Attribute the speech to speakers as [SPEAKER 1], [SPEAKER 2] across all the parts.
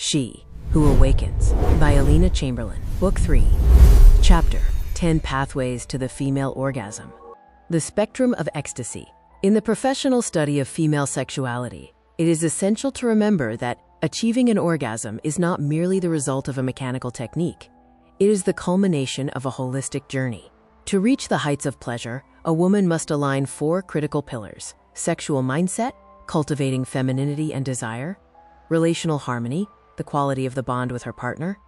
[SPEAKER 1] She Who Awakens by Alina Chamberlain, Book 3, Chapter 10 Pathways to the Female Orgasm. The Spectrum of Ecstasy. In the professional study of female sexuality, it is essential to remember that achieving an orgasm is not merely the result of a mechanical technique. It is the culmination of a holistic journey. To reach the heights of pleasure, a woman must align 4 critical pillars: sexual mindset, cultivating femininity and desire; relational harmony, the quality of the bond with her partner;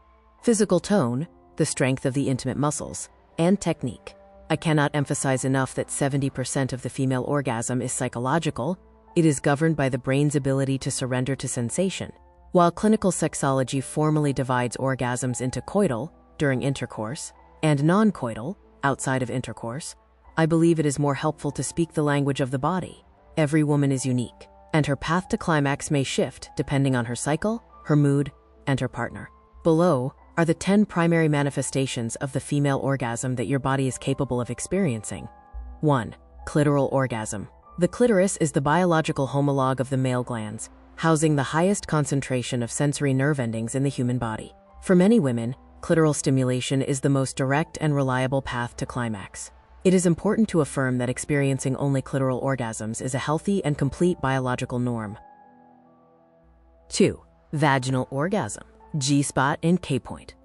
[SPEAKER 1] physical tone, the strength of the intimate muscles; and technique. I cannot emphasize enough that 70% of the female orgasm is psychological. It is governed by the brain's ability to surrender to sensation. While clinical sexology formally divides orgasms into coital, during intercourse, and non-coital, outside of intercourse, I believe it is more helpful to speak the language of the body. Every woman is unique, and her path to climax may shift depending on her cycle, her mood, and her partner. Below are the 10 primary manifestations of the female orgasm that your body is capable of experiencing. 1. Clitoral orgasm. The clitoris is the biological homologue of the male glands, housing the highest concentration of sensory nerve endings in the human body. For many women, clitoral stimulation is the most direct and reliable path to climax. It is important to affirm that experiencing only clitoral orgasms is a healthy and complete biological norm. 2. Vaginal orgasm. G-spot and K-point.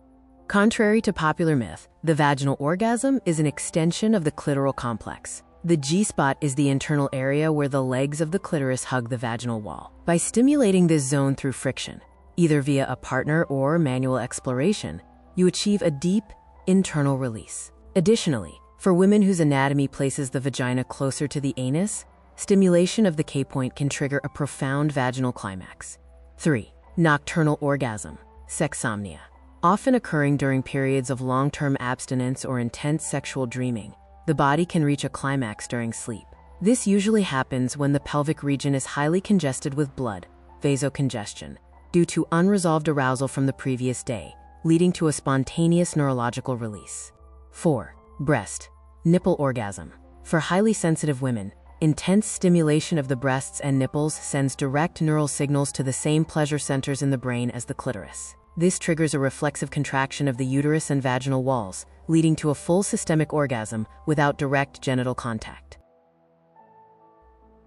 [SPEAKER 1] Contrary to popular myth, the vaginal orgasm is an extension of the clitoral complex. The G-spot is the internal area where the legs of the clitoris hug the vaginal wall. By stimulating this zone through friction, either via a partner or manual exploration, you achieve a deep, internal release. Additionally, for women whose anatomy places the vagina closer to the anus, stimulation of the K-point can trigger a profound vaginal climax. 3. Nocturnal orgasm, sexsomnia. Often occurring during periods of long-term abstinence or intense sexual dreaming, the body can reach a climax during sleep. This usually happens when the pelvic region is highly congested with blood, vasocongestion, due to unresolved arousal from the previous day, leading to a spontaneous neurological release. 4. Breast, nipple orgasm. For highly sensitive women, intense stimulation of the breasts and nipples sends direct neural signals to the same pleasure centers in the brain as the clitoris. This triggers a reflexive contraction of the uterus and vaginal walls, leading to a full systemic orgasm without direct genital contact.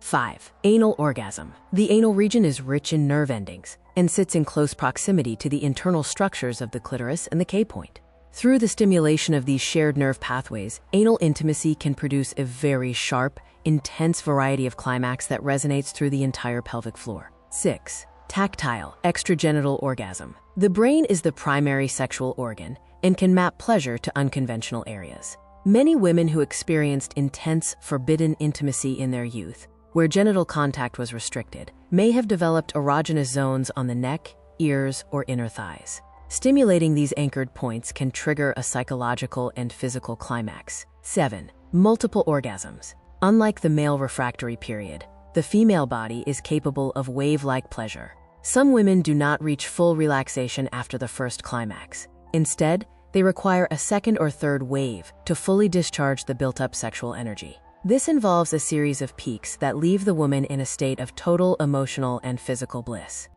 [SPEAKER 1] 5. Anal orgasm. The anal region is rich in nerve endings and sits in close proximity to the internal structures of the clitoris and the K-point. Through the stimulation of these shared nerve pathways, anal intimacy can produce a very sharp, intense variety of climax that resonates through the entire pelvic floor. 6. Tactile extragenital orgasm. The brain is the primary sexual organ and can map pleasure to unconventional areas. Many women who experienced intense, forbidden intimacy in their youth, where genital contact was restricted, may have developed erogenous zones on the neck, ears, or inner thighs. Stimulating these anchored points can trigger a psychological and physical climax. 7. Multiple orgasms. Unlike the male refractory period, the female body is capable of wave-like pleasure. Some women do not reach full relaxation after the first climax. Instead, they require a second or third wave to fully discharge the built-up sexual energy. This involves a series of peaks that leave the woman in a state of total emotional and physical bliss.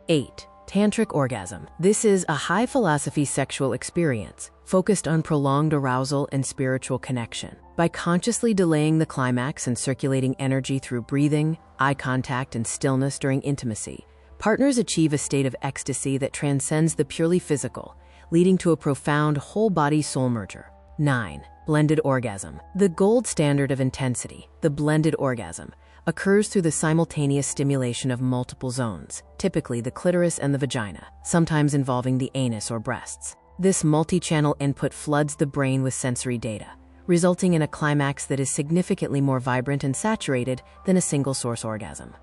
[SPEAKER 1] 8. Tantric orgasm. This is a high-philosophy sexual experience focused on prolonged arousal and spiritual connection. By consciously delaying the climax and circulating energy through breathing, eye contact, and stillness during intimacy, partners achieve a state of ecstasy that transcends the purely physical, leading to a profound whole-body soul merger. 9. Blended orgasm. The gold standard of intensity, the blended orgasm, occurs through the simultaneous stimulation of multiple zones, typically the clitoris and the vagina, sometimes involving the anus or breasts. This multi-channel input floods the brain with sensory data, resulting in a climax that is significantly more vibrant and saturated than a single-source orgasm.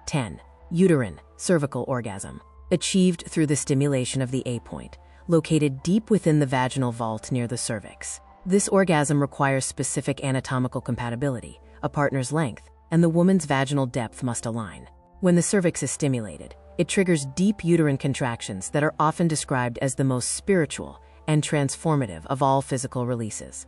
[SPEAKER 1] 10. Uterine, cervical orgasm. Achieved through the stimulation of the A-point, located deep within the vaginal vault near the cervix. This orgasm requires specific anatomical compatibility, a partner's length, and the woman's vaginal depth must align. When the cervix is stimulated, it triggers deep uterine contractions that are often described as the most spiritual and transformative of all physical releases.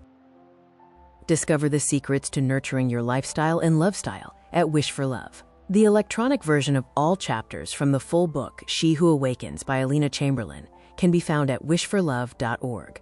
[SPEAKER 1] Discover the secrets to nurturing your lifestyle and love style at Wish for Love. The electronic version of all chapters from the full book, She Who Awakens by Alina Chamberlain, can be found at wishforlove.org.